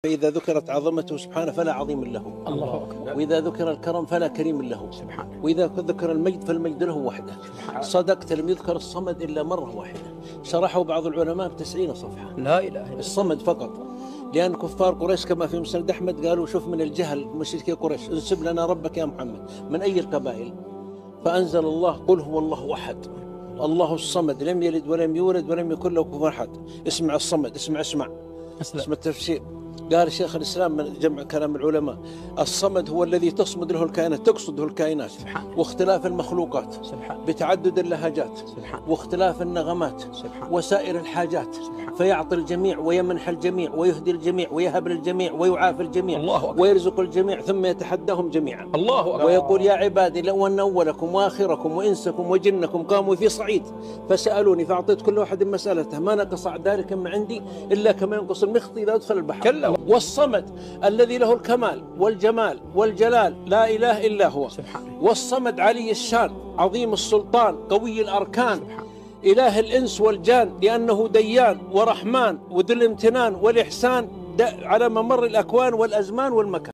فإذا ذكرت عظمته سبحانه فلا عظيم له، الله أكبر. وإذا ذكر الكرم فلا كريم له سبحانه. وإذا ذكر المجد فالمجد له وحده. صدقت، لم يذكر الصمد إلا مرة واحدة، شرحه بعض العلماء ب90 صفحة. لا إله إلا الله. الصمد فقط، لأن كفار قريش كما في مسند أحمد قالوا شوف من الجهل مشركي قريش، انسب لنا ربك يا محمد من أي القبائل؟ فأنزل الله قل هو الله أحد الله الصمد لم يلد ولم يولد ولم يكن له كفوا أحد. اسمع الصمد، اسمع اسم التفسير. قال شيخ الإسلام من جمع كلام العلماء: الصمد هو الذي تصمد له الكائنات، تقصده الكائنات، واختلاف المخلوقات، بتعدد اللهجات، واختلاف النغمات، وسائر الحاجات، فيعطي الجميع ويمنح الجميع ويهدي الجميع ويهب للجميع ويعافي الجميع ويرزق الجميع ثم يتحداهم جميعا. الله أكبر. ويقول: يا عبادي لو أن أولكم وآخركم وإنسكم وجنكم قاموا في صعيد فسألوني فأعطيت كل واحد مسألته ما نقص ذلك من عندي إلا كما ينقص المخط إذا أدخل البحر. والصمد الذي له الكمال والجمال والجلال لا إله إلا هو سبحانه. والصمد علي الشان عظيم السلطان قوي الأركان إله الإنس والجان، لأنه ديان ورحمن وذو الامتنان والإحسان على ممر الأكوان والأزمان والمكان.